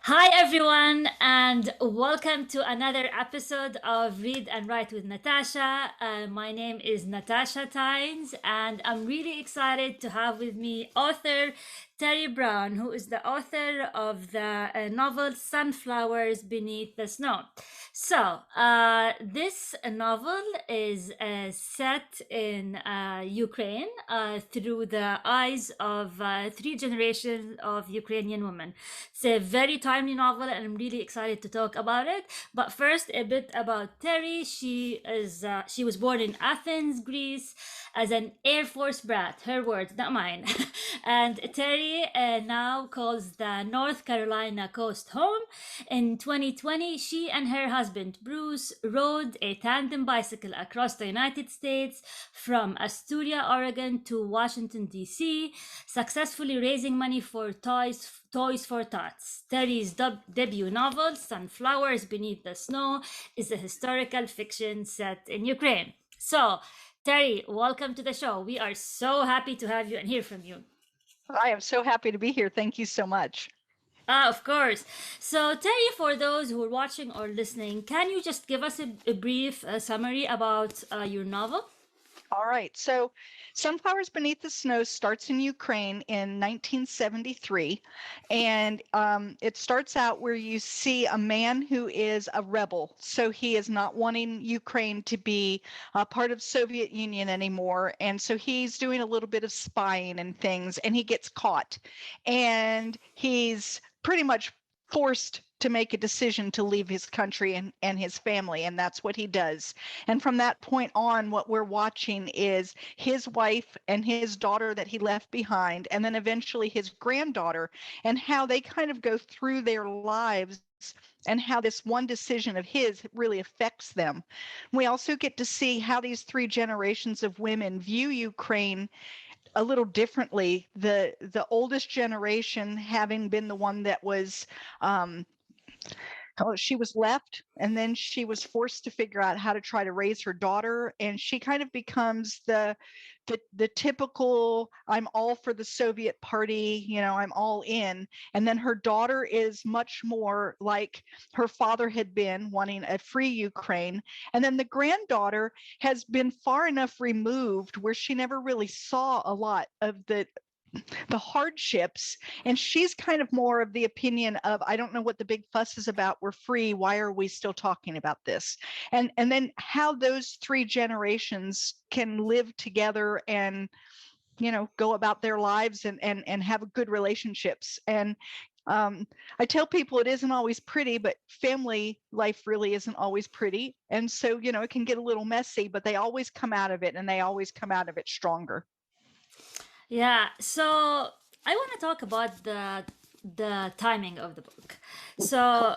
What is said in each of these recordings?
Hi, everyone, and welcome to another episode of Read and Write with Natasha. My name is Natasha Tynes, and I'm really excited to have with me author Terri Brown, who is the author of the novel Sunflowers Beneath the Snow. This novel is set in Ukraine through the eyes of three generations of Ukrainian women. It's a very timely novel, and I'm really excited to talk about it. But first, a bit about Terri. She was born in Athens, Greece, as an Air Force brat. Her words, not mine. And Terri now calls the North Carolina coast home. In 2020, she and her husband Bruce rode a tandem bicycle across the United States from Astoria, Oregon to Washington, D.C., successfully raising money for Toys for Tots. Terry's debut novel, Sunflowers Beneath the Snow, is a historical fiction set in Ukraine. So, Terry, welcome to the show. We are so happy to have you and hear from you. I am so happy to be here. Thank you so much. Of course. So, Terry, for those who are watching or listening, can you just give us a brief summary about your novel? All right. So, Sunflowers Beneath the Snow starts in Ukraine in 1973. And it starts out where you see a man who is a rebel. So, he is not wanting Ukraine to be a part of Soviet Union anymore. And so, he's doing a little bit of spying and things, and he gets caught. And he's pretty much forced to make a decision to leave his country and his family, and that's what he does. And from that point on, what we're watching is his wife and his daughter that he left behind, and then eventually his granddaughter, and how they kind of go through their lives and how this one decision of his really affects them. We also get to see how these three generations of women view Ukraine a little differently. The oldest generation having been the one that was she was left, and then she was forced to figure out how to try to raise her daughter, and she kind of becomes the typical I'm all for the Soviet party, I'm all in. And then her daughter is much more like her father had been, wanting a free Ukraine. And then the granddaughter has been far enough removed where she never really saw a lot of the hardships, and she's kind of more of the opinion of, I don't know what the big fuss is about, we're free, why are we still talking about this? And then how those three generations can live together and go about their lives and have good relationships. And I tell people it isn't always pretty, but family life really isn't always pretty. And so, it can get a little messy, but they always come out of it, and they always come out of it stronger. Yeah, so I want to talk about the timing of the book. So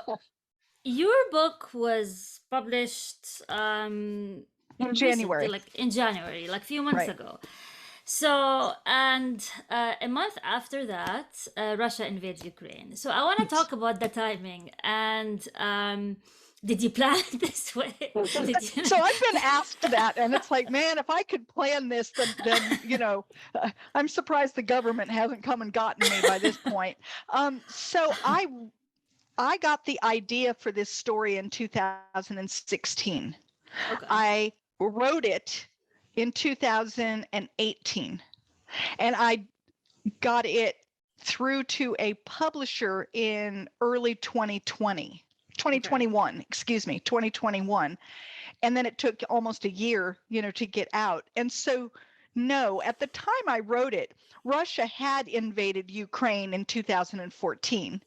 your book was published In recently, January. like in January, like a few months Right. ago. So, and a month after that, Russia invades Ukraine. So I want to talk about the timing. And did you plan it this way? Did you? So I've been asked that, and it's like, man, if I could plan this, then I'm surprised the government hasn't come and gotten me by this point. So I got the idea for this story in 2016. Okay. I wrote it in 2018, and I got it through to a publisher in early 2021, excuse me, 2021. And then it took almost a year, to get out. And so, no, at the time I wrote it, Russia had invaded Ukraine in 2014.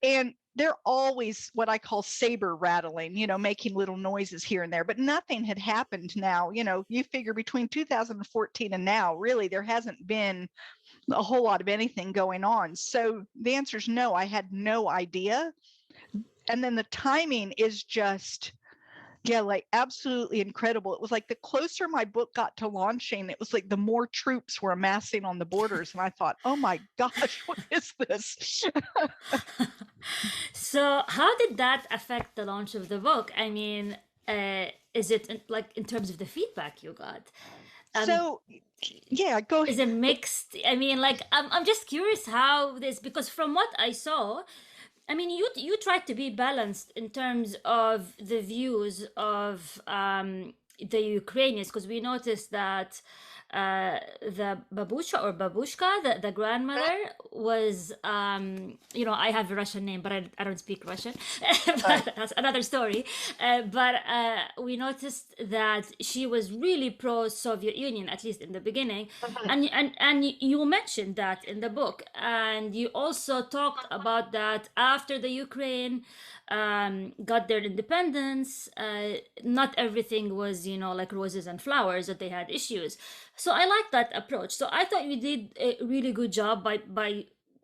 And they're always what I call saber rattling, making little noises here and there, but nothing had happened now. You figure between 2014 and now, really, there hasn't been a whole lot of anything going on. So the answer is no, I had no idea. And then the timing is just, like absolutely incredible. It was like the closer my book got to launching, it was like the more troops were amassing on the borders. And I thought, oh my gosh, what is this? So, how did that affect the launch of the book? I mean, is it like in terms of the feedback you got? So yeah, go Is ahead. it mixed? I mean, like, I'm just curious how this, because from what I saw, I mean, you tried to be balanced in terms of the views of the Ukrainians, because we noticed that the babushka, the grandmother, was, I have a Russian name, but I don't speak Russian. Right. But that's another story. But we noticed that she was really pro Soviet Union, at least in the beginning, Mhm. and you mentioned that in the book, and you also talked about that after the Ukraine got their independence. Not everything was, like roses and flowers, that they had issues. So I like that approach. So I thought you did a really good job by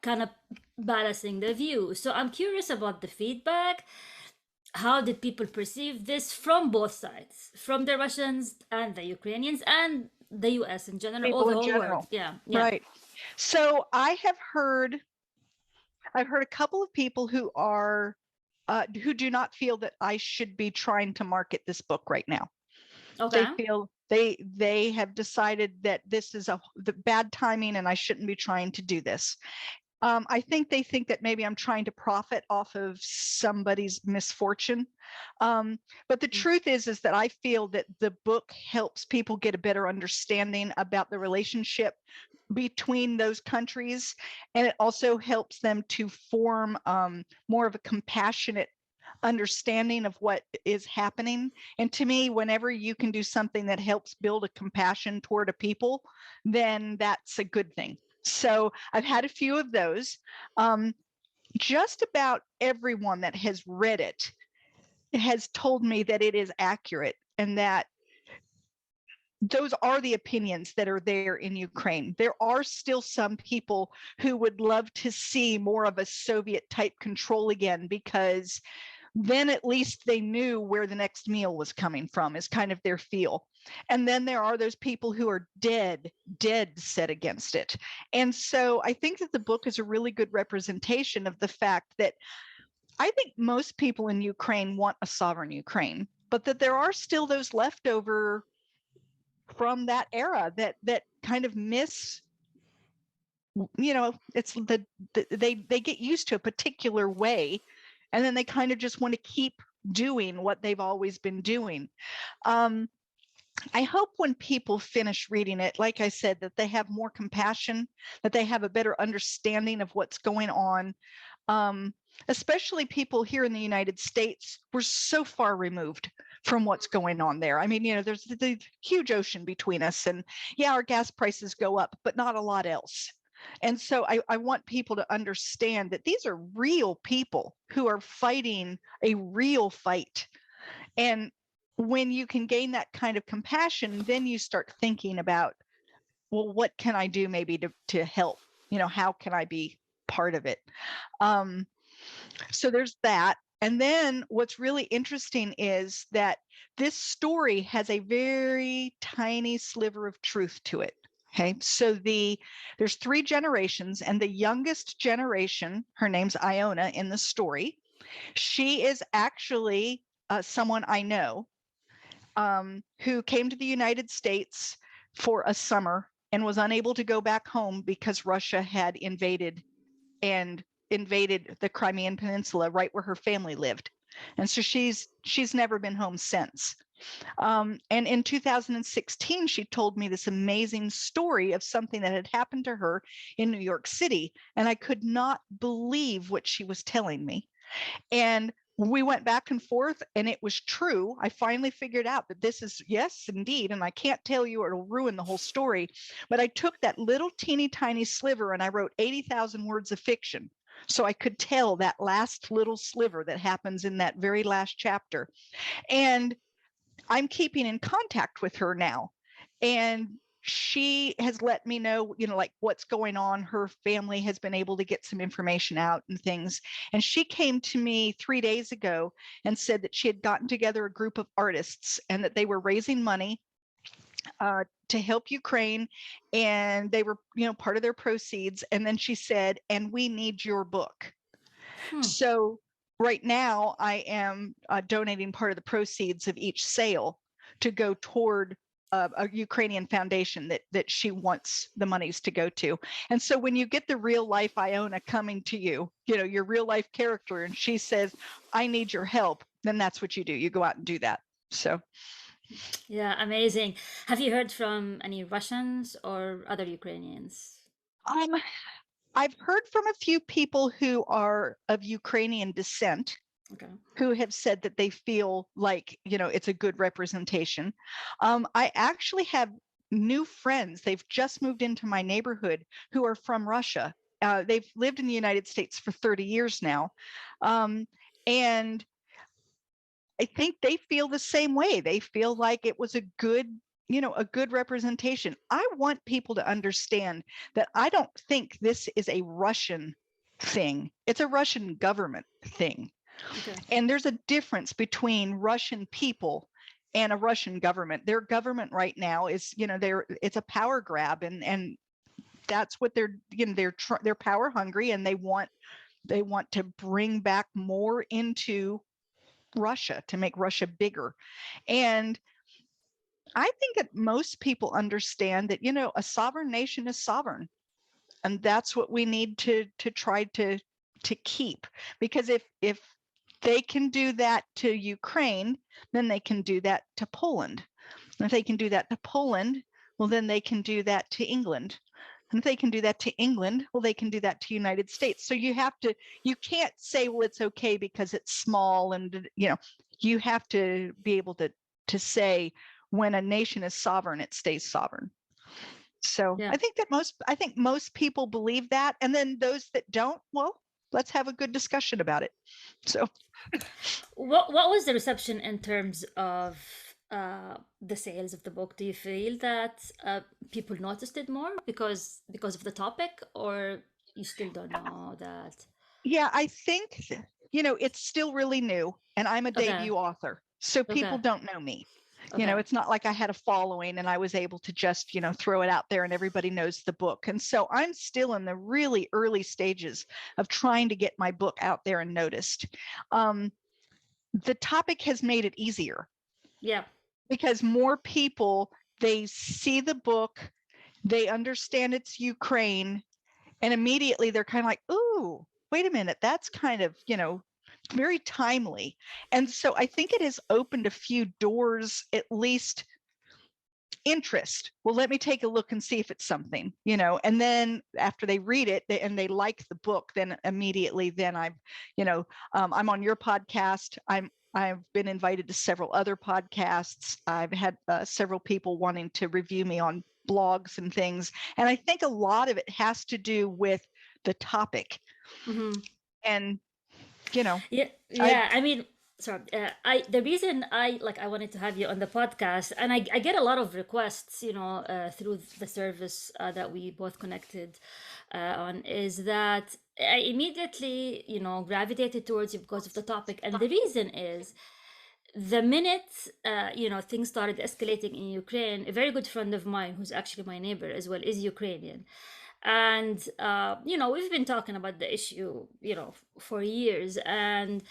kind of balancing the view. So I'm curious about the feedback. How did people perceive this from both sides, from the Russians and the Ukrainians and the US in general, or People the in whole world? general. Yeah, yeah. Right. So I've heard a couple of people who do not feel that I should be trying to market this book right now. They Okay. feel they have decided that this is the bad timing and I shouldn't be trying to do this. I think they think that maybe I'm trying to profit off of somebody's misfortune. But the truth is that I feel that the book helps people get a better understanding about the relationship between those countries, and it also helps them to form more of a compassionate understanding of what is happening. And to me, whenever you can do something that helps build a compassion toward a people, then that's a good thing. So I've had a few of those. Um, just about everyone that has read it has told me that it is accurate and that those are the opinions that are there in Ukraine. There are still some people who would love to see more of a Soviet type control again, because then at least they knew where the next meal was coming from, is kind of their feel. And then there are those people who are dead set against it. And so I think that the book is a really good representation of the fact that I think most people in Ukraine want a sovereign Ukraine, but that there are still those leftover from that era that kind of miss, it's they get used to a particular way, and then they kind of just want to keep doing what they've always been doing. um I hope when people finish reading it, like I said, that they have more compassion, that they have a better understanding of what's going on. um, Especially people here in the United States, we're so far removed from what's going on there. I mean, there's the huge ocean between us, and yeah, our gas prices go up, but not a lot else. And so I want people to understand that these are real people who are fighting a real fight. And when you can gain that kind of compassion, then you start thinking about, well, what can I do maybe to help? How can I be part of it? Um, so there's that. And then what's really interesting is that this story has a very tiny sliver of truth to it. Okay, so there's 3 generations, and the youngest generation, her name's Iona in the story. She is actually someone I know, who came to the United States for a summer and was unable to go back home because Russia had invaded the Crimean Peninsula right where her family lived. And so she's never been home since. And in 2016, she told me this amazing story of something that had happened to her in New York City. And I could not believe what she was telling me. And we went back and forth, and it was true. I finally figured out that this is, yes, indeed. And I can't tell you, or it'll ruin the whole story. But I took that little teeny tiny sliver and I wrote 80,000 words of fiction. So I could tell that last little sliver that happens in that very last chapter. And I'm keeping in contact with her now. And she has let me know, like what's going on. Her family has been able to get some information out and things. And she came to me 3 days ago and said that she had gotten together a group of artists and that they were raising money to help Ukraine. And they were, part of their proceeds. And then she said, and we need your book. So right now I am donating part of the proceeds of each sale to go toward a Ukrainian foundation that she wants the monies to go to. And so when you get the real life Iona coming to you, your real life character, and she says, I need your help, then that's what you do. You go out and do that. So Yeah, amazing. Have you heard from any Russians or other Ukrainians? um, I've heard from a few people who are of Ukrainian descent Okay. who have said that they feel like, it's a good representation. I actually have new friends. They've just moved into my neighborhood who are from Russia. They've lived in the United States for 30 years now. And I think they feel the same way. They feel like it was a good representation. I want people to understand that I don't think this is a Russian thing. It's a Russian government thing. Okay. And there's a difference between Russian people and a Russian government. Their government right now is, it's a power grab, and that's what they're power hungry, and they want to bring back more into Russia to make Russia bigger. And I think that most people understand that, a sovereign nation is sovereign. And that's what we need to try to keep. Because if they can do that to Ukraine, then they can do that to Poland. And if they can do that to Poland, well, then they can do that to England. And if they can do that to England, well, they can do that to United States. So you can't say, well, it's okay because it's small, and you have to be able to say when a nation is sovereign, it stays sovereign. So Yeah. I think most people believe that, and then those that don't, well, let's have a good discussion about it. So What was the reception in terms of the sales of the book? Do you feel that people noticed it more because of the topic, or you still don't know that? yeah, I think it's still really new, and I'm a Okay. debut author, so people Okay. don't know me. Okay. It's not like I had a following and I was able to just, throw it out there and everybody knows the book. And so I'm still in the really early stages of trying to get my book out there and noticed. The topic has made it easier Yeah. because more people, they see the book, they understand it's Ukraine, and immediately they're kind of like, ooh, wait a minute, that's kind of, very timely. And so I think it has opened a few doors, at least interest. Well, let me take a look and see if it's something, and then after they read it and they like the book, then immediately then I'm on your podcast. I've been invited to several other podcasts. I've had several people wanting to review me on blogs and things. And I think a lot of it has to do with the topic. Mm-hmm. And, Yeah, I, yeah. I mean, sorry. I the reason I wanted to have you on the podcast, and I get a lot of requests, through the service that we both connected on, is that I immediately, gravitated towards you because of the topic, and the reason is the minute things started escalating in Ukraine. A very good friend of mine, who's actually my neighbor as well, is Ukrainian, and we've been talking about the issue for years. And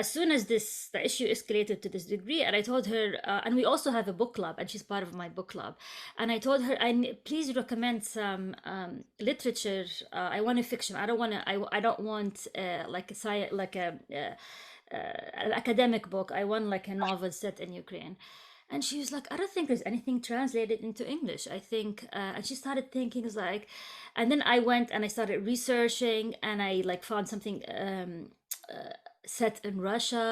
as soon as the issue escalated to this degree, and I told her, and we also have a book club, and she's part of my book club, and I told her, please recommend some literature. I want a fiction. I don't want to. I don't want like a an academic book. I want like a novel set in Ukraine. And she was like, I don't think there's anything translated into English. I think, and she started thinking, is like, and then I went and I started researching, and I like found something set in Russia.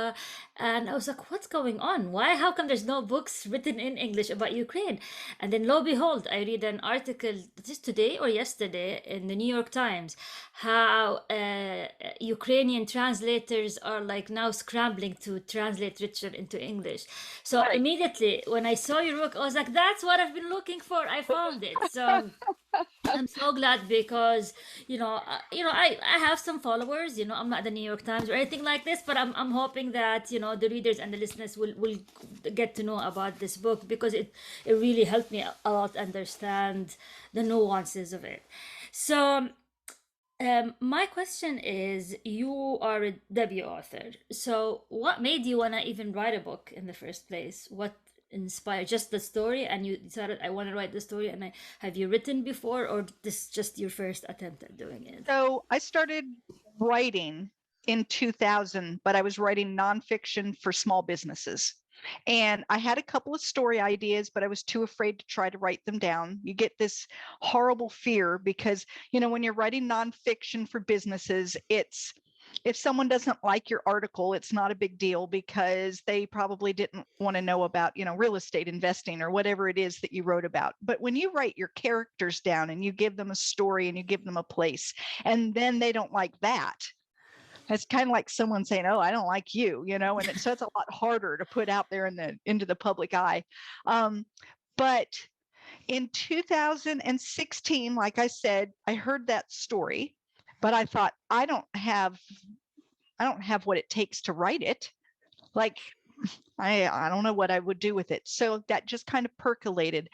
And I was like, what's going on? Why? How come there's no books written in English about Ukraine? And then lo and behold, I read an article just today or yesterday in the New York Times, how Ukrainian translators are like now scrambling to translate literature into English. So right. immediately when I saw your book, I was like, that's what I've been looking for. I found it. So I'm so glad because I have some followers. I'm not the New York Times or anything like this, but I'm hoping that the readers and the listeners will get to know about this book, because it really helped me a lot understand the nuances of it. So my question is, you are a debut author. So what made you wanna even write a book in the first place? What inspired? Just the story, and you decided I want to write the story, and have you written before, or this is just your first attempt at doing it? So I started writing in 2000, but I was writing nonfiction for small businesses. And I had a couple of story ideas, but I was too afraid to try to write them down. You get this horrible fear because, when you're writing nonfiction for businesses, it's if someone doesn't like your article, it's not a big deal because they probably didn't want to know about, real estate investing or whatever it is that you wrote about. But when you write your characters down and you give them a story and you give them a place, and then they don't like that, it's kind of like someone saying, "Oh, I don't like you," and so it's a lot harder to put out there into the public eye. But in 2016, like I said, I heard that story, but I thought I don't have what it takes to write it. Like I don't know what I would do with it. So that just kind of percolated.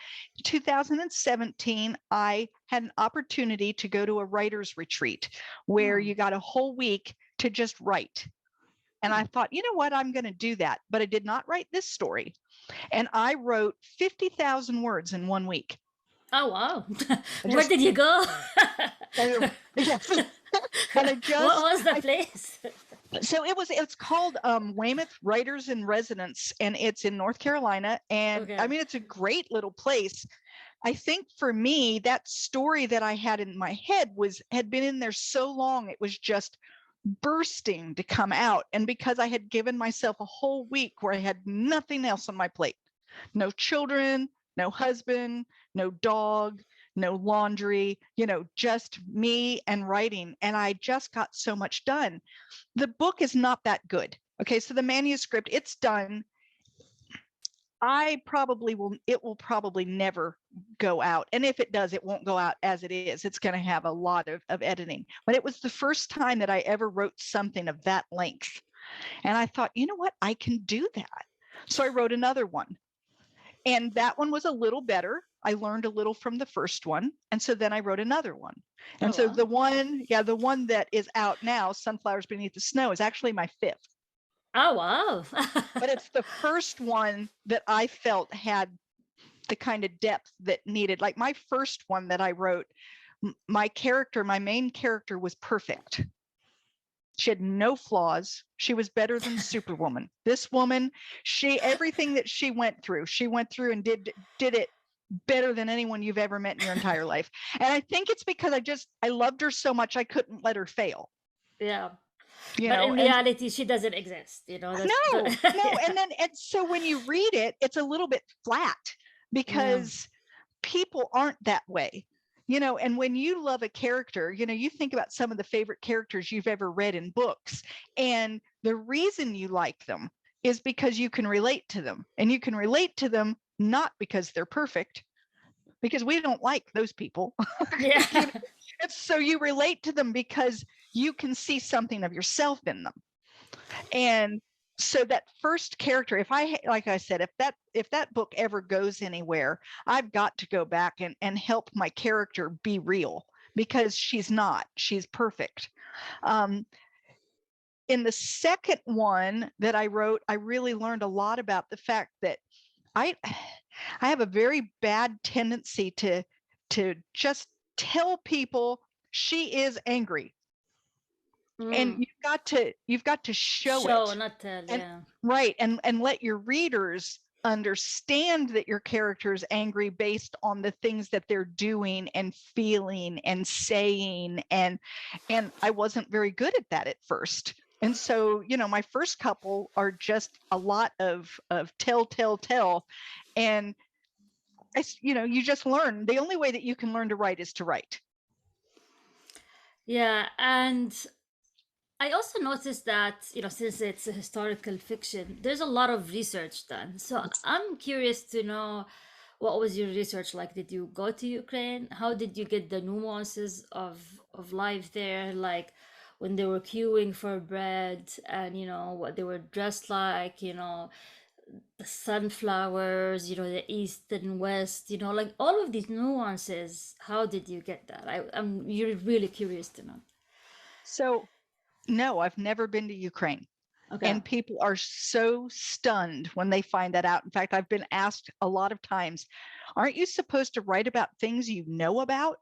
2017, I had an opportunity to go to a writer's retreat where you got a whole week to just write. And I thought, you know what, I'm going to do that. But I did not write this story. And I wrote 50,000 words in 1 week. Oh, wow. Where did you go? Yes. And what was the place? So it's called Weymouth Writers in Residence, and it's in North Carolina. And Okay. I mean, it's a great little place. I think for me, that story that I had in my head had been in there so long, it was just bursting to come out. And because I had given myself a whole week where I had nothing else on my plate, no children, no husband, no dog, no laundry, just me and writing. And I just got so much done. The book is not that good. Okay, so the manuscript, it's done. It will probably never go out. And if it does, it won't go out as it is. It's going to have a lot of editing. But it was the first time that I ever wrote something of that length. And I thought, you know what? I can do that. So I wrote another one. And that one was a little better. I learned a little from the first one. And so then I wrote another one. And so the one that is out now, Sunflowers Beneath the Snow, is actually my fifth. Oh, wow. But it's the first one that I felt had the kind of depth that needed. Like my first one that I wrote, my main character was perfect. She had no flaws. She was better than Superwoman. This woman, everything that she went through and did it better than anyone you've ever met in your entire life. And I think it's because I loved her so much I couldn't let her fail. Yeah. But in reality, she doesn't exist, No. And so when you read it, it's a little bit flat because people aren't that way. And when you love a character, you think about some of the favorite characters you've ever read in books. And the reason you like them is because you can relate to them. And you can relate to them not because they're perfect, because we don't like those people. Yeah. So you relate to them because you can see something of yourself in them. And so that first character, like I said, if that book ever goes anywhere, I've got to go back and help my character be real, because she's perfect. In the second one that I wrote, I really learned a lot about the fact that I have a very bad tendency to just tell people she is angry. And you've got to show it. Not tell, Right. And let your readers understand that your character is angry based on the things that they're doing and feeling and saying. And I wasn't very good at that at first. And so, my first couple are just a lot of tell. And you just learn. The only way that you can learn to write is to write. Yeah. And I also noticed that, since it's a historical fiction, there's a lot of research done. So I'm curious to know, what was your research like? Did you go to Ukraine? How did you get the nuances of life there? Like when they were queuing for bread and, what they were dressed like, the sunflowers, the east and west, like all of these nuances. How did you get that? You're really curious to know. So no, I've never been to Ukraine. Okay. And people are so stunned when they find that out. In fact, I've been asked a lot of times, aren't you supposed to write about things you know about?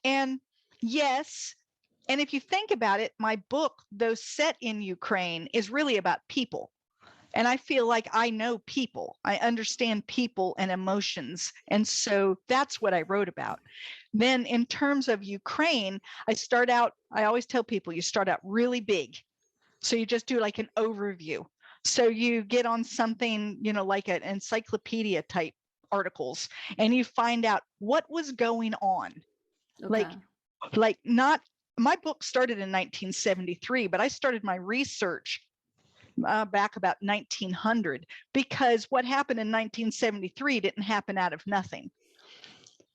And yes. And if you think about it, my book, though set in Ukraine, is really about people. And I feel like I know people. I understand people and emotions. And so that's what I wrote about. Then, in terms of Ukraine, I always tell people you start out really big. So you just do like an overview. So you get on something, like an encyclopedia type articles, and you find out what was going on. Okay. Like not my book started in 1973, but I started my research back about 1900, because what happened in 1973 didn't happen out of nothing.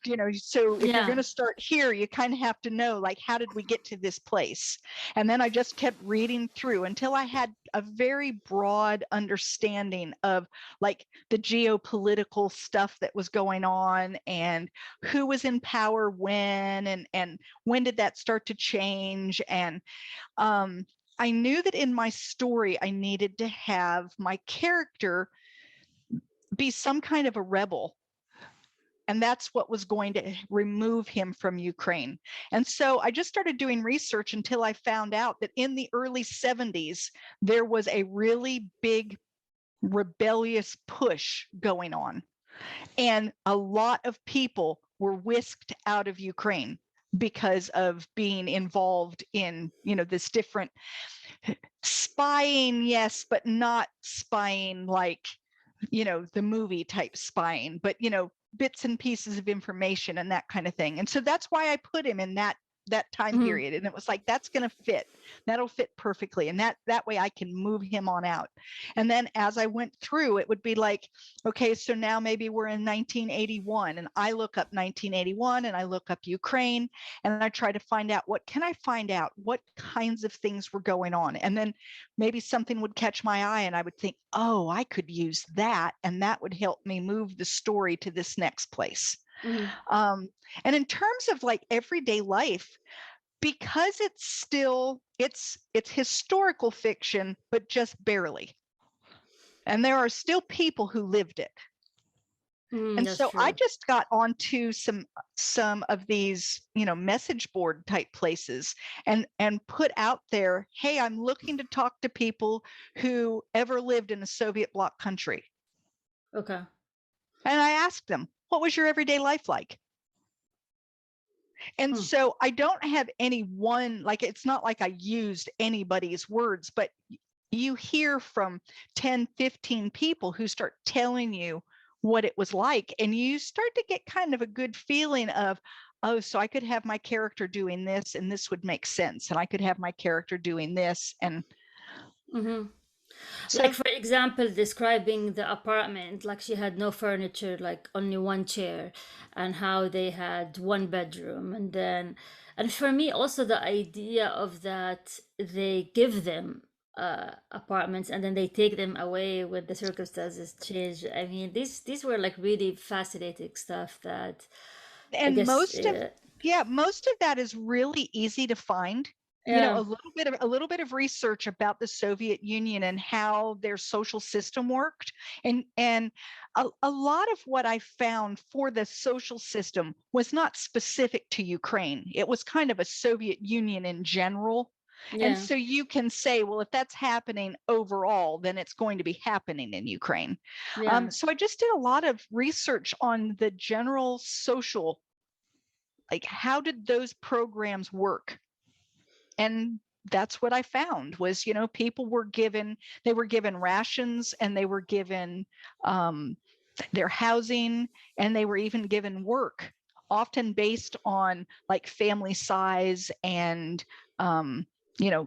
So if you're Yeah. going to start here, you kind of have to know, like, how did we get to this place? And then I just kept reading through until I had a very broad understanding of like the geopolitical stuff that was going on, and who was in power when, and when did that start to change. And I knew that in my story, I needed to have my character be some kind of a rebel. And that's what was going to remove him from Ukraine. And so I just started doing research until I found out that in the early 70s, there was a really big rebellious push going on. And a lot of people were whisked out of Ukraine because of being involved in, this different spying, yes, but not spying like, the movie type spying, but, bits and pieces of information and that kind of thing. And so that's why I put him in that time period. And it was like, that's going to fit. That'll fit perfectly. And that way I can move him on out. And then as I went through, it would be like, okay, so now maybe we're in 1981, and I look up 1981 and I look up Ukraine, and I try to find out, what can I find out? What kinds of things were going on? And then maybe something would catch my eye and I would think, oh, I could use that, and that would help me move the story to this next place. And in terms of like everyday life, because it's historical fiction, but just barely. And there are still people who lived it. And That's so I true. just got onto some of these, message board type places, and put out there, hey, I'm looking to talk to people who ever lived in a Soviet bloc country. Okay. And I asked them, what was your everyday life like? And so I don't have any one, like, it's not like I used anybody's words, but you hear from 10, 15 people who start telling you what it was like, and you start to get kind of a good feeling of, oh, so I could have my character doing this and this would make sense, and I could have my character doing this. And so Like, for example, describing the apartment, like she had no furniture, like only one chair, and how they had one bedroom. And for me, also the idea of that they give them apartments and then they take them away when the circumstances change. I mean, these were like really fascinating stuff that I and guess, most of that is really easy to find. yeah, A little bit of research about the Soviet Union and how their social system worked, and a lot of what I found for the social system was not specific to Ukraine. It was kind of a Soviet Union in general. And yeah, so you can say, well, if that's happening overall, then it's going to be happening in Ukraine. yeah. So I just did a lot of research on the general social, like, how did those programs work? And that's what I found was, people were given rations, and they were given their housing, and they were even given work, often based on like family size and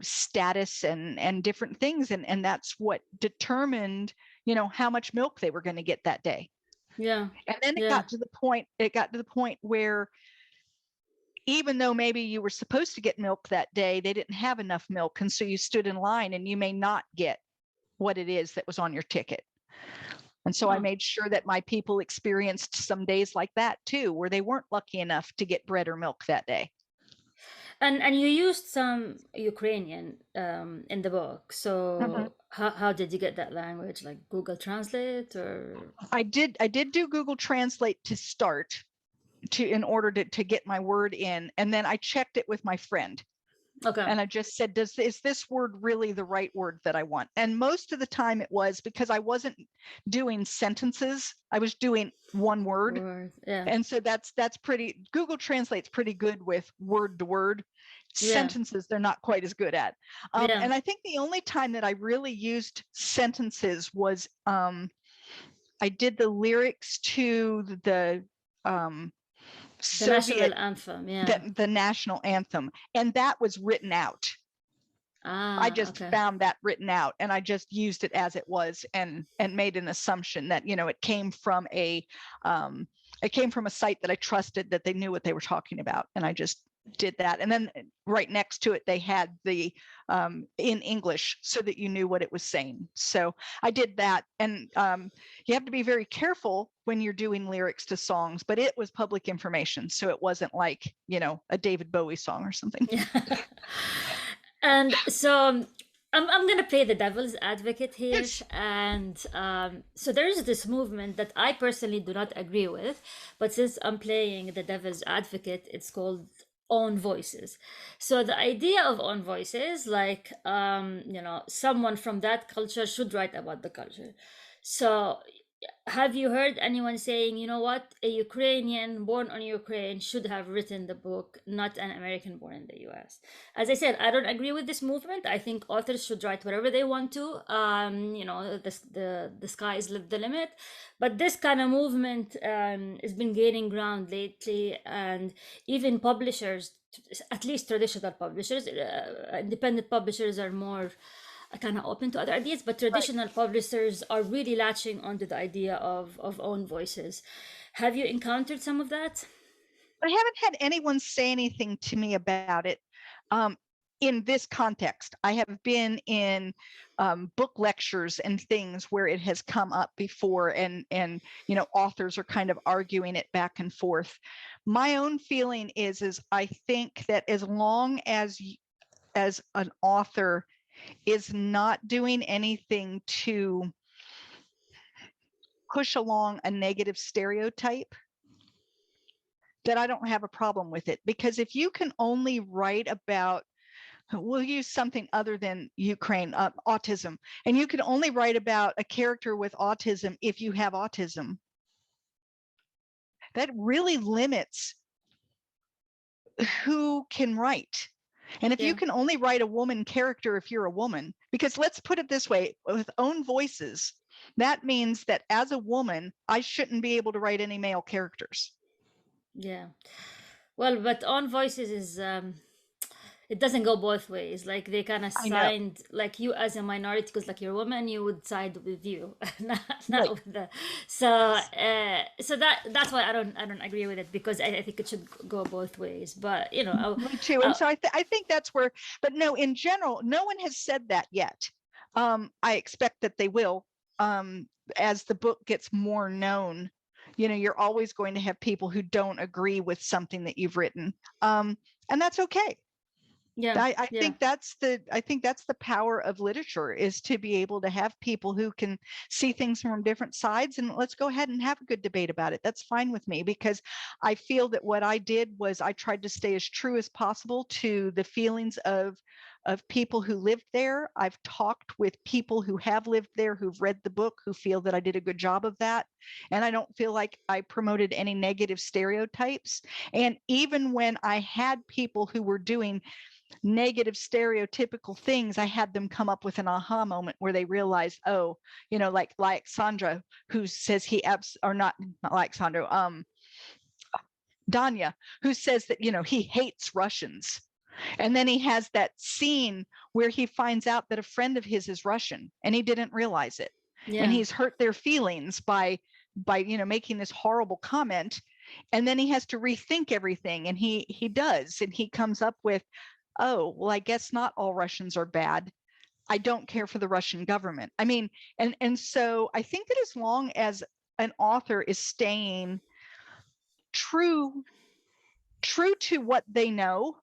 status and different things, and that's what determined how much milk they were going to get that day. Yeah, And then it yeah, got to the point where, even though maybe you were supposed to get milk that day, they didn't have enough milk, and so you stood in line and you may not get what it is that was on your ticket. And so I huh. made sure that my people experienced some days like that too, where they weren't lucky enough to get bread or milk that day. And you used some Ukrainian in the book. Mhm. So how did you get that language? Like Google Translate or I did do Google Translate to start, in order to get my word in, and then I checked it with my friend. okay. And I just said, is this word really the right word that I want? And most of the time it was, because I wasn't doing sentences. I was doing one word. Word. Yeah. And so that's pretty, Google Translate's pretty good with word to word. Yeah. Sentences, they're not quite as good at. Yeah. And I think the only time that I really used sentences was, I did the lyrics to the The national Soviet, anthem. Yeah. the national anthem, and that was written out. I Ah, just okay. found that written out, and I just used it as it was, and made an assumption that, it came from um, a site that I trusted, that they knew what they were talking about, and I just did that. And then right next to it, they had the in English, so that you knew what it was saying. So I did that, and you have to be very careful when you're doing lyrics to songs, but it was public information, so it wasn't like, a David Bowie song or something. Yeah. And so I'm gonna play the devil's advocate here, Yes. and so there is this movement that I personally do not agree with, but since I'm playing the devil's advocate, it's called own voices. So the idea of own voices, like someone from that culture should write about the culture. So have you heard anyone saying, you know what, a Ukrainian born on Ukraine should have written the book, not an American born in the US? As I said, I don't agree with this movement. I think authors should write whatever they want to. The sky is the limit. But this kind of movement has been gaining ground lately, and even publishers, at least traditional publishers, independent publishers are more kind of open to other ideas, but Right. traditional publishers are really latching onto the idea of own voices. Have you encountered some of that? I haven't had anyone say anything to me about it um, in this context. I have been in book lectures and things where it has come up before, and authors are kind of arguing it back and forth. My own feeling is I think that as long as an author is not doing anything to push along a negative stereotype, that I don't have a problem with it. Because if you can only write about, we'll use something other than Ukraine, autism, and you can only write about a character with autism if you have autism, that really limits who can write. And if you Yeah. can only write a woman character if you're a woman, because let's put it this way, with own voices, that means that as a woman, I shouldn't be able to write any male characters. Yeah. Well, but own voices is it doesn't go both ways. Like they kind of I know. signed, like you as a minority, because like you're a woman, you would side with you, not Right. with the. So so that's why I don't agree with it, because I think it should go both ways. But Me too. And so I think that's where, but no, in general, no one has said that yet. I expect that they will, as the book gets more known. You're always going to have people who don't agree with something that you've written. And that's okay. yeah, I yeah. think that's the power of literature, is to be able to have people who can see things from different sides, and let's go ahead and have a good debate about it. That's fine with me, because I feel that what I did was I tried to stay as true as possible to the feelings of people who lived there. I've talked with people who have lived there, who've read the book, who feel that I did a good job of that. And I don't feel like I promoted any negative stereotypes. And even when I had people who were doing negative stereotypical things, I had them come up with an aha moment where they realized, oh, like Sandra, who says or not like Sandra, Danya, who says that, he hates Russians. And then he has that scene where he finds out that a friend of his is Russian and he didn't realize it. And Yeah. he's hurt their feelings by making this horrible comment. And then he has to rethink everything, and he does, and he comes up with, oh, well, I guess not all Russians are bad. I don't care for the Russian government. I mean, and so I think that as long as an author is staying true to what they know,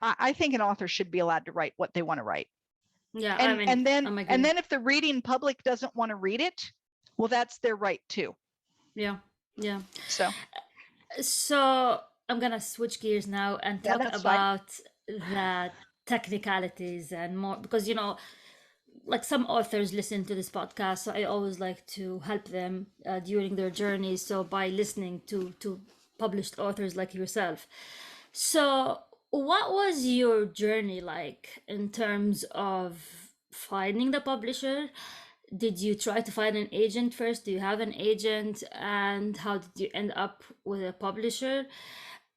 I think an author should be allowed to write what they want to write. Yeah, I And mean, and then I'm and agree. then if the reading public doesn't want to read it, well, that's their right too. Yeah, yeah. So So I'm gonna switch gears now and yeah, talk that's fine. about the technicalities and more, because like some authors listen to this podcast, so I always like to help them during their journey. So by listening to published authors like yourself, so what was your journey like in terms of finding the publisher? Did you try to find an agent first? Do you have an agent? And how did you end up with a publisher?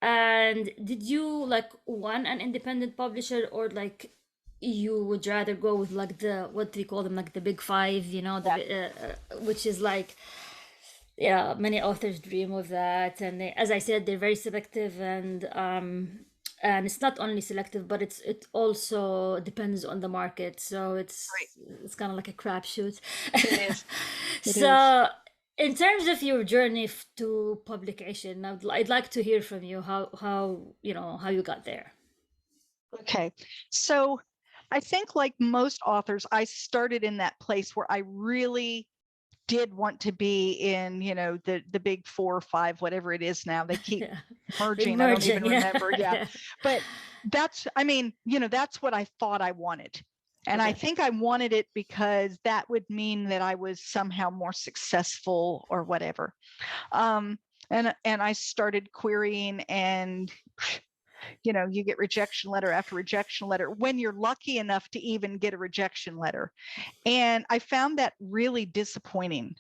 And did you like want an independent publisher, or like you would rather go with like the, what do you call them, like the big five, Yeah. which is like, yeah, many authors dream of that, and they, as I said, they're very selective, and it's not only selective, but it also depends on the market, so Right. it's kind of like a crapshoot. It is. It is. So in terms of your journey to publication, I'd like to hear from you how you got there. Okay. So I think like most authors, I started in that place where I really did want to be in, the big 4 or 5, whatever it is now. They keep Yeah, merging. I don't even emerging, yeah. remember. Yeah. Yeah. But that's what I thought I wanted. And I Okay. think I wanted it because that would mean that I was somehow more successful or whatever. And I started querying, and you get rejection letter after rejection letter when you're lucky enough to even get a rejection letter. And I found that really disappointing.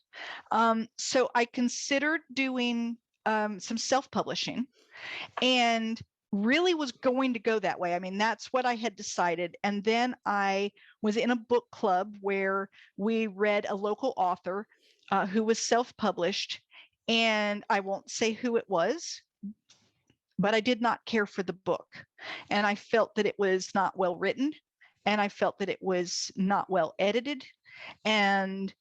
So I considered doing some self-publishing, and really was going to go that way. I mean, that's what I had decided. And then I was in a book club where we read a local author who was self-published, and I won't say who it was, but I did not care for the book. And I felt that it was not well written, and I felt that it was not well edited. And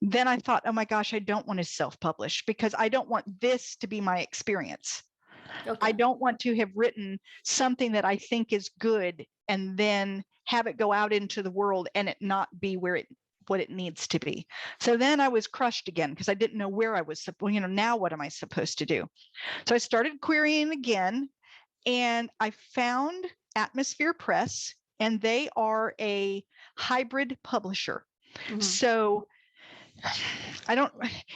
then I thought, oh my gosh, I don't want to self-publish because I don't want this to be my experience. I Okay. don't want to have written something that I think is good and then have it go out into the world and it not be what it needs to be. So then I was crushed again because I didn't know where I was, now what am I supposed to do? So I started querying again, and I found Atmosphere Press, and they are a hybrid publisher. Mhm. So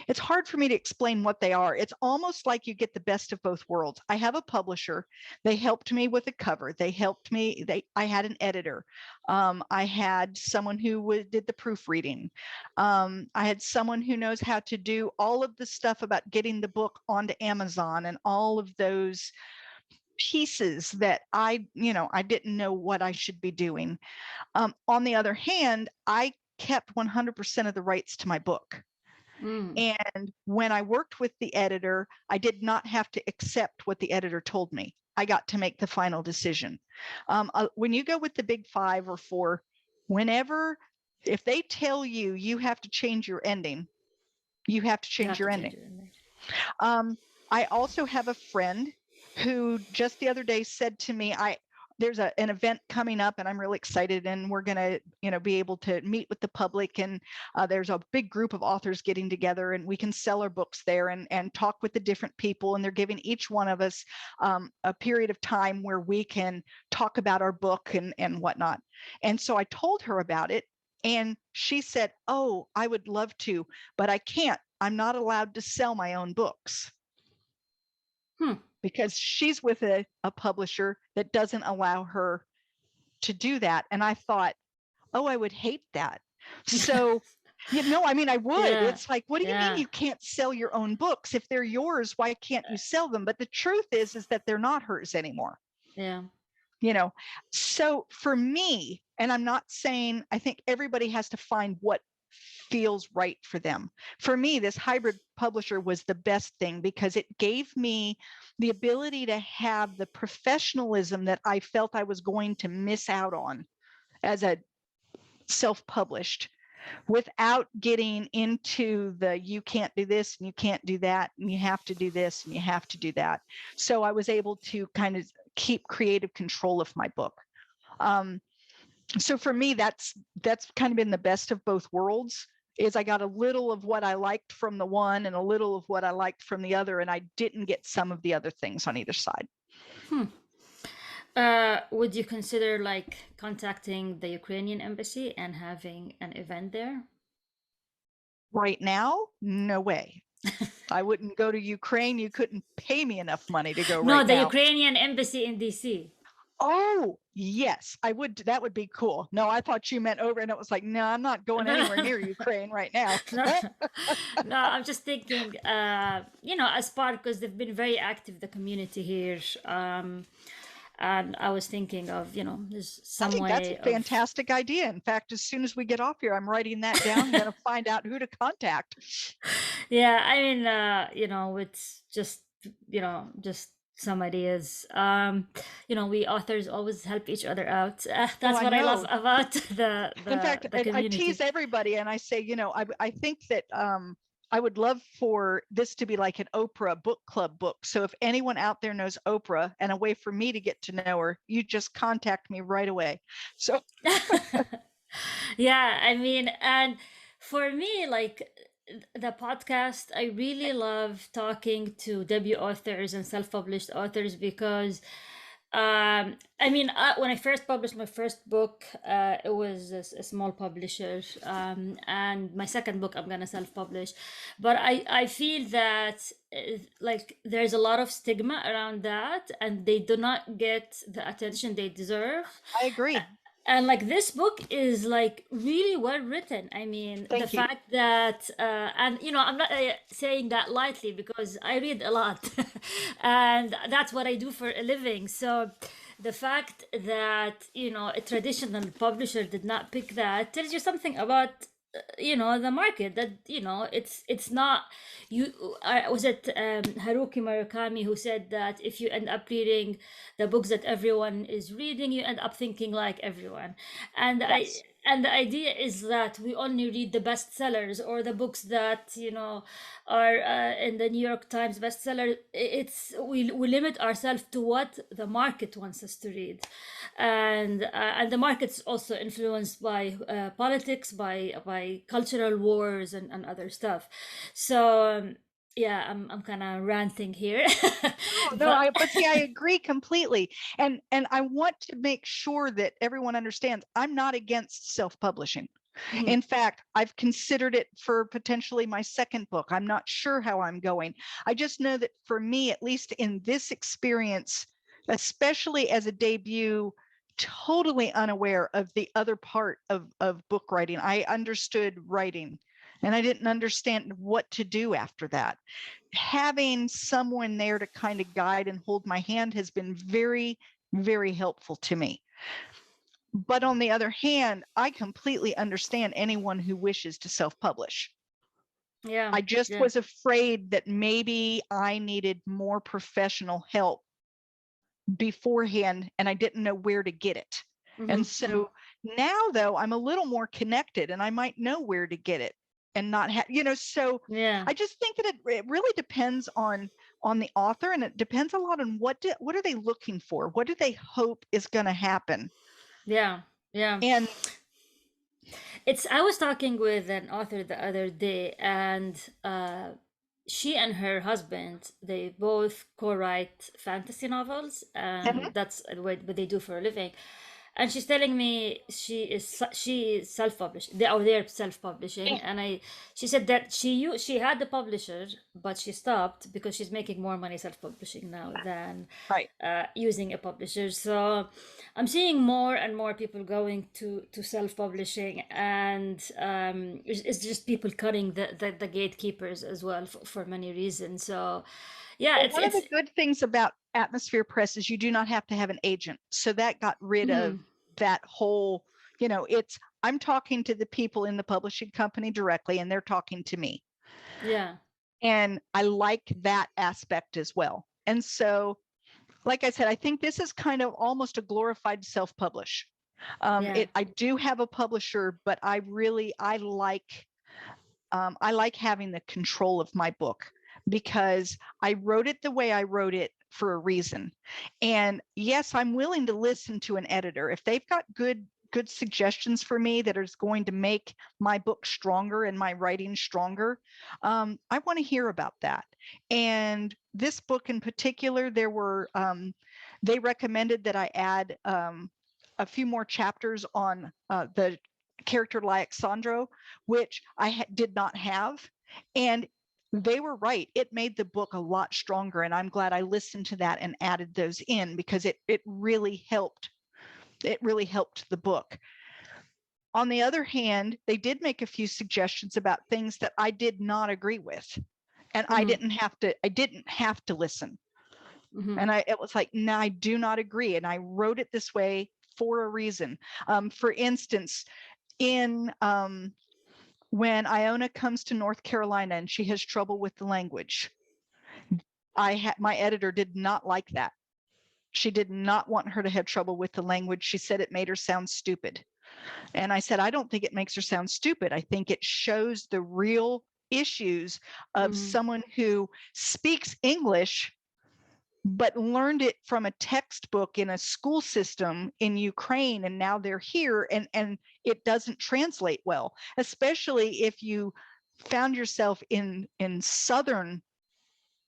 it's hard for me to explain what they are. It's almost like you get the best of both worlds. I have a publisher. They helped me with the cover. I had an editor. I had someone who did the proofreading. I had someone who knows how to do all of the stuff about getting the book onto Amazon and all of those pieces that I didn't know what I should be doing. On the other hand, I kept 100% of the rights to my book. Mm. And when I worked with the editor, I did not have to accept what the editor told me. I got to make the final decision. When you go with the big 5 or 4, if they tell you you have to change your ending, you have to You change have your to change ending. it. I also have a friend who just the other day said to me, there's an event coming up and I'm really excited, and we're going to be able to meet with the public, and there's a big group of authors getting together, and we can sell our books there and talk with the different people, and they're giving each one of us a period of time where we can talk about our book and whatnot. And so I told her about it, and she said, oh, I would love to, but I can't. I'm not allowed to sell my own books. Because she's with a publisher that doesn't allow her to do that. And I thought, oh, I would hate that. So, I mean, I would. Yeah. It's like, what do you mean Yeah. you can't sell your own books? If they're yours, why can't you sell them? But the truth is that they're not hers anymore. Yeah. So for me, and I'm not saying, I think everybody has to find what feels right for them. For me, this hybrid publisher was the best thing because it gave me the ability to have the professionalism that I felt I was going to miss out on as a self-published, without getting into the you can't do this and you can't do that and you have to do this and you have to do that. So I was able to kind of keep creative control of my book. So for me, that's kind of been the best of both worlds. Is I got a little of what I liked from the one and a little of what I liked from the other, and I didn't get some of the other things on either side. Would you consider like contacting the Ukrainian embassy and having an event there? Right now, no way. I wouldn't go to Ukraine. You couldn't pay me enough money to go No, right the now. Ukrainian embassy in DC. Oh, yes, I would. That would be cool. No, I thought you meant over, and it was like, no, I'm not going anywhere near Ukraine right now. No, no, I'm just thinking, as part, because they've been very active, the community here. And I was thinking of, there's I some think that's way a of. fantastic idea. In fact, as soon as we get off here, I'm writing that down. I'm going to find out who to contact. Yeah, I mean, it's just some ideas. We authors always help each other out. That's I what I love know. about In fact, the I tease community. everybody and I say, I think that I would love for this to be like an Oprah book club book. So if anyone out there knows Oprah and a way for me to get to know her, you just contact me right away. So Yeah, I mean, and for me, like the podcast, I really love talking to debut authors and self-published authors because I mean, when I first published my first book, it was a small publisher, and my second book I'm gonna self-publish. But I feel that like there's a lot of stigma around that, and they do not get the attention they deserve. I agree. And like this book is like really well written. I mean, the Thank you. fact that and I'm not saying that lightly because I read a lot and that's what I do for a living. So the fact that a traditional publisher did not pick that tells you something about the market, that it's not you. Was it Haruki Murakami who said that if you end up reading the books that everyone is reading, you end up thinking like everyone. and i Yes. and the idea is that we only read the bestsellers or the books that are in the New York Times bestseller. We limit ourselves to what the market wants us to read, and the market's also influenced by politics, by cultural wars and other stuff. So yeah, I'm kind of ranting here. No, But but see, I agree completely. And I want to make sure that everyone understands I'm not against self-publishing. Mhm. In fact, I've considered it for potentially my second book. I'm not sure how I'm going. I just know that for me, at least in this experience, especially as a debut, totally unaware of the other part of book writing. I understood writing and I didn't understand what to do after that. Having someone there to kind of guide and hold my hand has been very, very helpful to me. But on the other hand, I completely understand anyone who wishes to self-publish. yeah, I just yeah. was afraid that maybe I needed more professional help beforehand and I didn't know where to get it. And so now though, I'm a little more connected and I might know where to get it and not have, so Yeah, I just think that it really depends on the author, and it depends a lot on what are they looking for? What do they hope is going to happen? yeah, yeah. And I was talking with an author the other day, and she and her husband, they both co-write fantasy novels, mhm, and that's what they do for a living. And she's telling me she is self-published. They're self-publishing, and she said that she had the publisher, but she stopped because she's making more money self-publishing now than right. using a publisher. So I'm seeing more and more people going to self-publishing, and it's just people cutting the gatekeepers as well for many reasons. So yeah, Well, it's one of it's the good things about Atmosphere Press is you do not have to have an agent. So that got rid of mhm, that whole, I'm talking to the people in the publishing company directly and they're talking to me. yeah, And I like that aspect as well. And so, like I said, I think this is kind of almost a glorified self-publish. yeah, I do have a publisher, but I like having the control of my book because I wrote it the way I wrote it for a reason. And yes, I'm willing to listen to an editor. If they've got good suggestions for me that is going to make my book stronger and my writing stronger, I want to hear about that. And this book in particular, there were, they recommended that I add a few more chapters on the character Alexandro, which I did not have. And they were right. It made the book a lot stronger. And I'm glad I listened to that and added those in, because it really helped. It really helped the book. On the other hand, they did make a few suggestions about things that I did not agree with. And I didn't have to listen. And it was like, no, I do not agree. And I wrote it this way for a reason. For instance, in when Iona comes to North Carolina and she has trouble with the language, my editor did not like that. She did not want her to have trouble with the language. She said it made her sound stupid. And I said, I don't think it makes her sound stupid. I think it shows the real issues of someone who speaks English but learned it from a textbook in a school system in Ukraine, and now they're here, and it doesn't translate well, especially if you found yourself in southern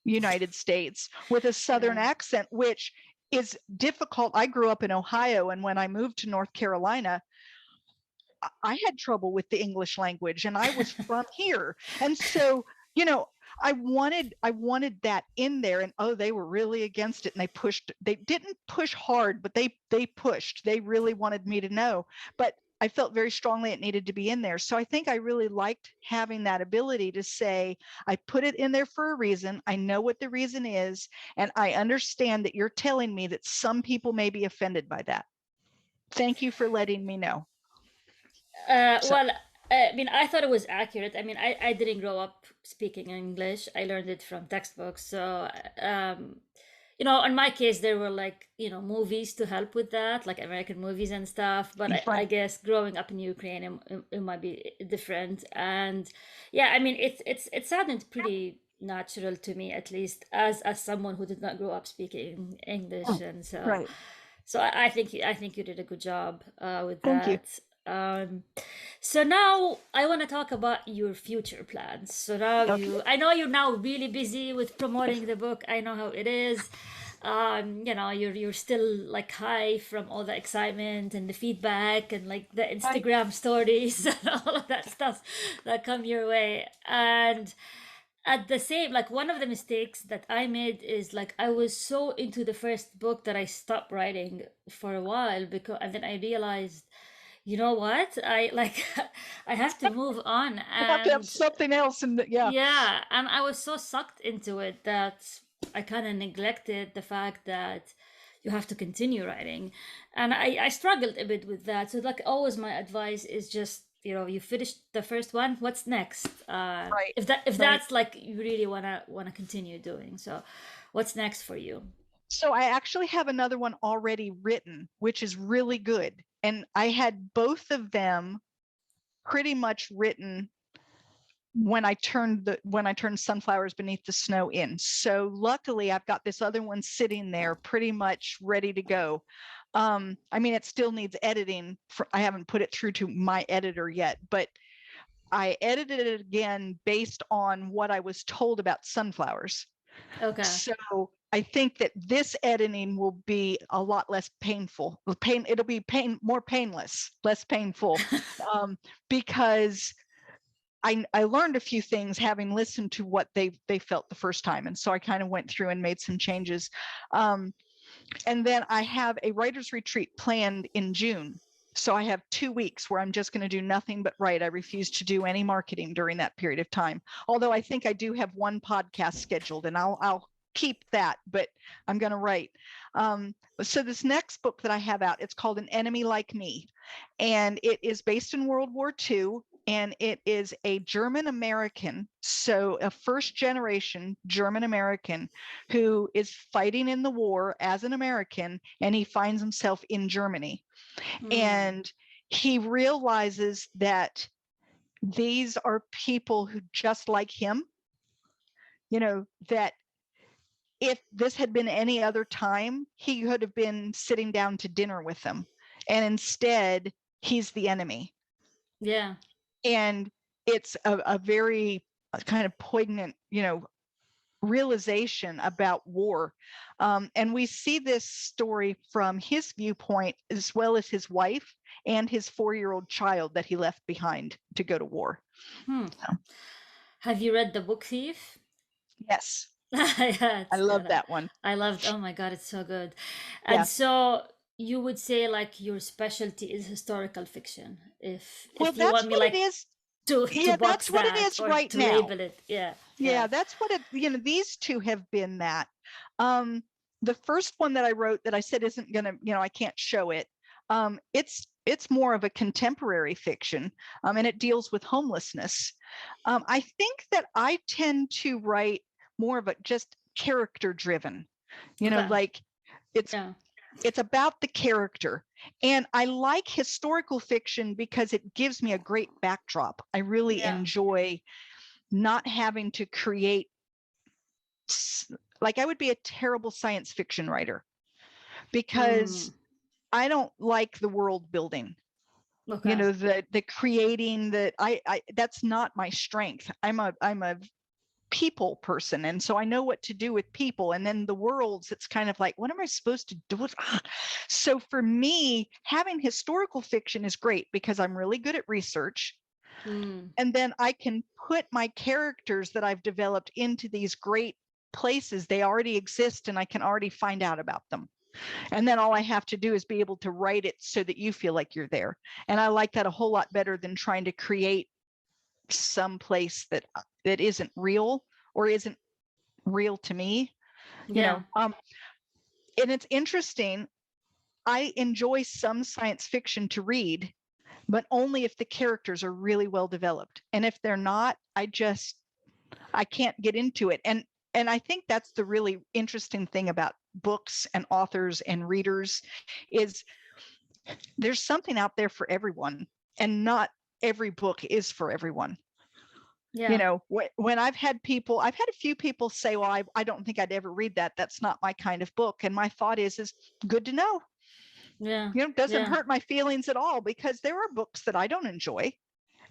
United States with a southern accent, which is difficult. I grew up in Ohio, and when I moved to North Carolina, I had trouble with the English language, and I was from here. And so, I wanted that in there, and they were really against it, and they didn't push hard, but they pushed. They really wanted me to know, but I felt very strongly it needed to be in there. So I think I really liked having that ability to say, I put it in there for a reason. I know what the reason is, and I understand that you're telling me that some people may be offended by that. Thank you for letting me know. Well, I mean, I thought it was accurate. I mean, I didn't grow up speaking English. I learned it from textbooks. So, in my case, there were like, movies to help with that, like American movies and stuff. But I guess growing up in Ukraine, it might be different. And yeah, I mean, it sounded pretty natural to me, at least as someone who did not grow up speaking English. And so, I think you did a good job with Thank you. that. So now I want to talk about your future plans. So now I know you're now really busy with promoting the book. I know how it is. You're still like high from all the excitement and the feedback and like the Instagram stories and all of that stuff that come your way. And at the same, like, one of the mistakes that I made is like I was so into the first book that I stopped writing for a while, and then I realized, you know what, I like I have to move on. You have to have something else yeah, and I was so sucked into it that I kind of neglected the fact that you have to continue writing, and I struggled a bit with that. So like always my advice is just, you finished the first one, what's next? If that's like you really wanna continue doing. So what's next for you? So I actually have another one already written, which is really good. And I had both of them pretty much written when I turned Sunflowers Beneath the Snow in. So luckily I've got this other one sitting there pretty much ready to go. I mean, it still needs editing. I haven't put it through to my editor yet, but I edited it again based on what I was told about sunflowers. Okay. So I think that this editing will be a lot less painful. It'll be more painless, less painful, because I learned a few things having listened to what they felt the first time, and so I kind of went through and made some changes. And then I have a writer's retreat planned in June. So I have 2 weeks where I'm just going to do nothing but write. I refuse to do any marketing during that period of time. Although I think I do have one podcast scheduled, and I'll keep that, but I'm going to write. So this next book that I have out, it's called An Enemy Like Me, and it is based in World War II. And it is a German American, so a first generation German American who is fighting in the war as an American, and he finds himself in Germany. And he realizes that these are people who just like him, that if this had been any other time, he could have been sitting down to dinner with them. And instead, he's the enemy. Yeah. And it's a very kind of poignant, realization about war. And we see this story from his viewpoint, as well as his wife and his 4-year-old child that he left behind to go to war. Hmm. So, Have you read The Book Thief? yes, Yeah, I it's love good. that one. I loved. Oh my God, it's so good. And Yeah. so you would say like your specialty is historical fiction, Well, if you that's want me what it like is. to Yeah, box that's what it that is or right to now. label it. Yeah, Yeah, yeah. that's what these two have been that. Um, the first one that I wrote that I said isn't gonna, I can't show it. It's more of a contemporary fiction, and it deals with homelessness. I think that I tend to write more of a just character driven, Okay. like it's Yeah, it's about the character. And I like historical fiction because it gives me a great backdrop. I really yeah. enjoy not having to create, like I would be a terrible science fiction writer because Mm, I don't like the world building. okay. The creating that I that's not my strength. I'm a people person, and so I know what to do with people, and then the worlds, it's kind of like, what am I supposed to do with so for me, having historical fiction is great because I'm really good at research, Mm, and then I can put my characters that I've developed into these great places. They already exist and I can already find out about them, and then all I have to do is be able to write it so that you feel like you're there. And I like that a whole lot better than trying to create some place that isn't real or isn't real to me. yeah, And it's interesting, I enjoy some science fiction to read, but only if the characters are really well developed. And if they're not, I can't get into it. And I think that's the really interesting thing about books and authors and readers is there's something out there for everyone, and not every book is for everyone. yeah, When I've had a few people say, well, I don't think I'd ever read that. That's not my kind of book. And my thought is good to know. yeah, Doesn't yeah. hurt my feelings at all, because there are books that I don't enjoy.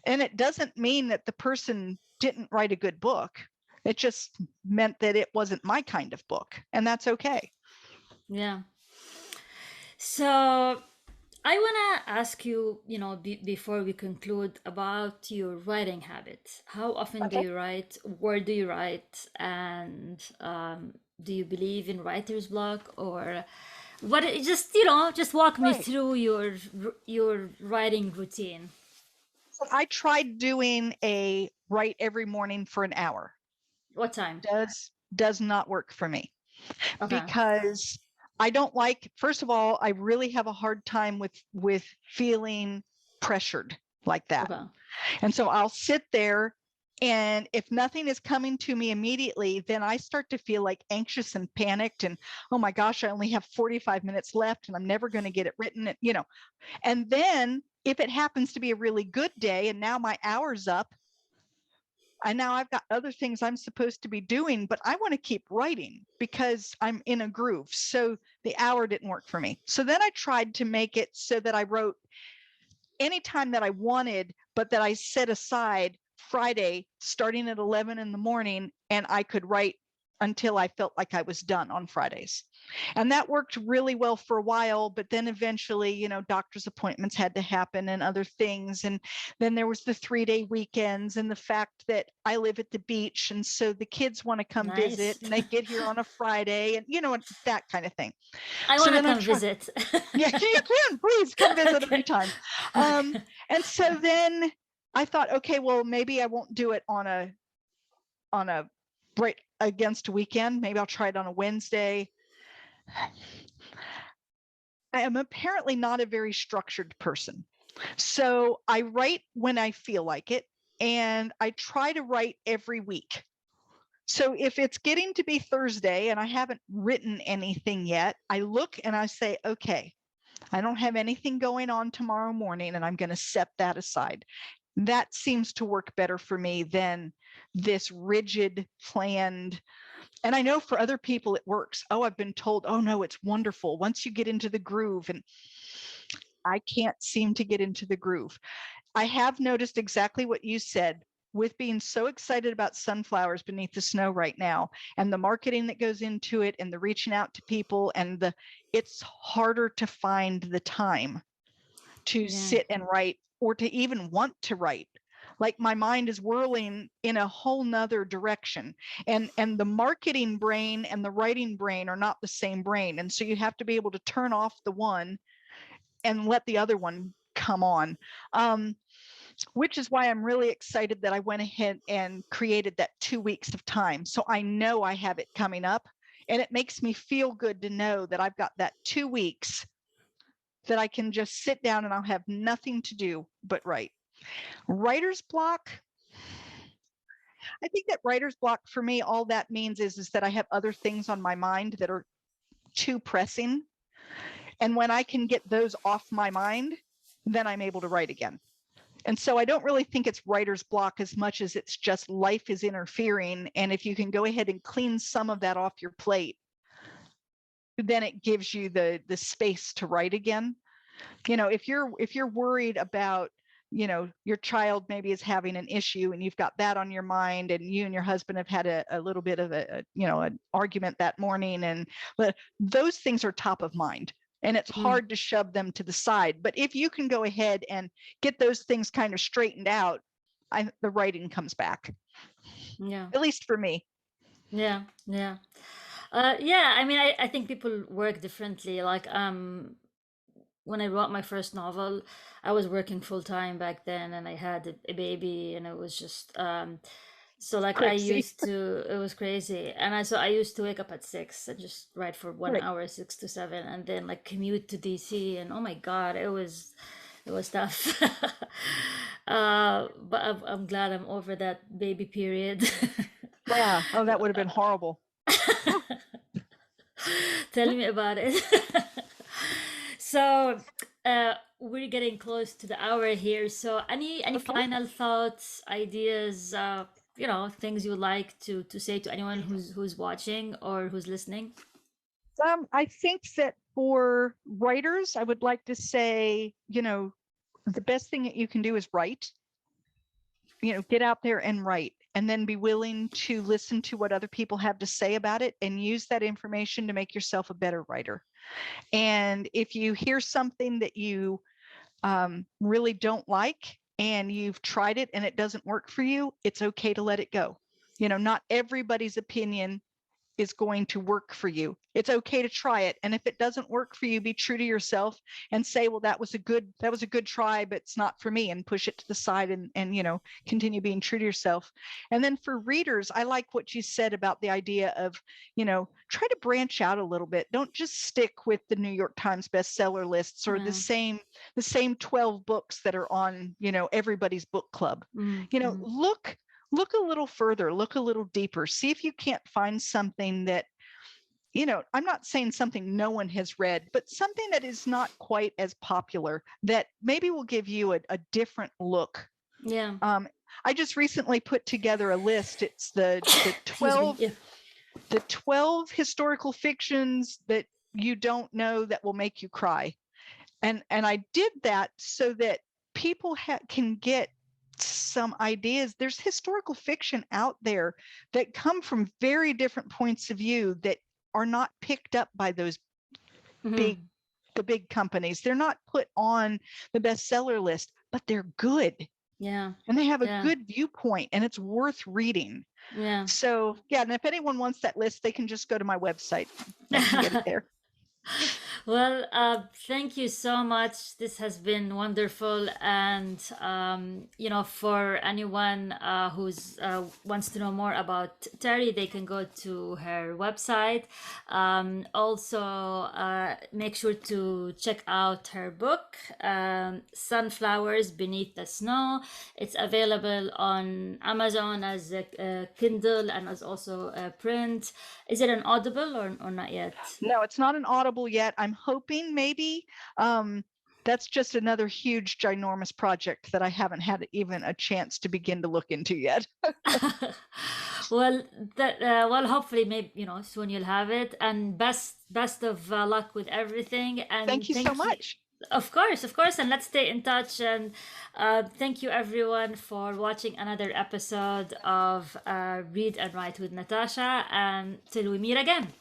And it doesn't mean that the person didn't write a good book. It just meant that it wasn't my kind of book. And that's okay. Yeah. So I want to ask you, before we conclude, about your writing habits. How often do Okay. you write? Where do you write? And do you believe in writer's block, or what? Just walk me Right. through your writing routine. So I tried doing a write every morning for an hour. What time? Does not work for me, Okay. because I don't like, first of all, I really have a hard time with feeling pressured like that. Okay. And so I'll sit there, and if nothing is coming to me immediately, then I start to feel like anxious and panicked, and oh my gosh, I only have 45 minutes left and I'm never going to get it written, and then if it happens to be a really good day and now my hour's up, and now I've got other things I'm supposed to be doing, but I want to keep writing because I'm in a groove. So the hour didn't work for me. So then I tried to make it so that I wrote anytime that I wanted, but that I set aside Friday starting at 11 in the morning, and I could write until I felt like I was done on Fridays. And that worked really well for a while, but then eventually, doctor's appointments had to happen and other things. And then there was the 3-day weekends and the fact that I live at the beach. And so the kids want to come visit Nice. and they get here on a Friday, and, that kind of thing. I So want to then I come tried, visit. yeah, you can, please come visit Okay. anytime. And so then I thought, okay, well, maybe I won't do it on a right against a weekend. Maybe I'll try it on a Wednesday. I am apparently not a very structured person. So I write when I feel like it, and I try to write every week. So if it's getting to be Thursday and I haven't written anything yet, I look and I say, okay, I don't have anything going on tomorrow morning, and I'm going to set that aside. That seems to work better for me than this rigid, planned, And I know for other people it works. Oh, I've been told, oh no, it's wonderful once you get into the groove. And I can't seem to get into the groove. I have noticed exactly what you said with being so excited about sunflowers beneath the snow right now, and the marketing that goes into it, and the reaching out to people, and it's harder to find the time to Yeah. sit and write, or to even want to write. Like my mind is whirling in a whole nother direction, and the marketing brain and the writing brain are not the same brain, and so you have to be able to turn off the one and let the other one come on. Which is why I'm really excited that I went ahead and created that 2 weeks of time. So I know I have it coming up, and it makes me feel good to know that I've got that 2 weeks that I can just sit down and I'll have nothing to do but write. Writer's block. I think that writer's block for me, all that means is that I have other things on my mind that are too pressing. And when I can get those off my mind, then I'm able to write again. And so I don't really think it's writer's block as much as it's just life is interfering. And if you can go ahead and clean some of that off your plate, then it gives you the space to write again. You know, if you're worried about, you know, your child maybe is having an issue and you've got that on your mind, and you and your husband have had a little bit of an argument that morning, and those things are top of mind. And it's hard to shove them to the side. But if you can go ahead and get those things kind of straightened out, the writing comes back, Yeah. at least for me. Yeah. Yeah. Yeah. I mean, I think people work differently. Like, when I wrote my first novel, I was working full time back then, and I had a baby, and it was just so like I Crazy. used to. It was crazy, and I used to wake up at 6 and just write for one Right. hour, 6 to 7, and then like commute to DC, and oh my God, it was tough. But I'm glad I'm over that baby period. Yeah. Oh, that would have been horrible. Tell me about it. So, we're getting close to the hour here. So, any Okay. final thoughts, ideas, things you'd like to say to anyone who's watching or who's listening? I think that for writers, I would like to say, the best thing that you can do is write. Get out there and write, and then be willing to listen to what other people have to say about it, and use that information to make yourself a better writer. And if you hear something that you really don't like, and you've tried it and it doesn't work for you, it's okay to let it go. Not everybody's opinion is going to work for you. It's okay to try it. And if it doesn't work for you, be true to yourself and say, well, that was a good try, but it's not for me, and push it to the side, and continue being true to yourself. And then for readers, I like what you said about the idea of, try to branch out a little bit. Don't just stick with the New York Times bestseller lists, or Yeah. the same 12 books that are on, everybody's book club. Look a little further, look a little deeper, see if you can't find something that, I'm not saying something no one has read, but something that is not quite as popular, that maybe will give you a different look. Yeah. I just recently put together a list. It's the Excuse me. 12 Yeah. the 12 historical fictions that you don't know that will make you cry. And I did that so that people can get some ideas. There's historical fiction out there that come from very different points of view that are not picked up by those Mhm. big companies. They're not put on the bestseller list, but they're good, Yeah. and they have a Yeah. good viewpoint, and it's worth reading. Yeah. So yeah, and if anyone wants that list, they can just go to my website. I can get it there. Well, thank you so much. This has been wonderful, and for anyone who's wants to know more about Terri, they can go to her website. Also, make sure to check out her book, "Sunflowers Beneath the Snow." It's available on Amazon as a Kindle, and as also a print. Is it an Audible or not yet? No, it's not an Audible yet. I'm hoping maybe that's just another huge, ginormous project that I haven't had even a chance to begin to look into yet. Well, well, hopefully, maybe soon you'll have it. And best of luck with everything. Thank And you so thank you. much. Of course, and let's stay in touch. And thank you everyone for watching another episode of Read and Write with Natasha. And till we meet again.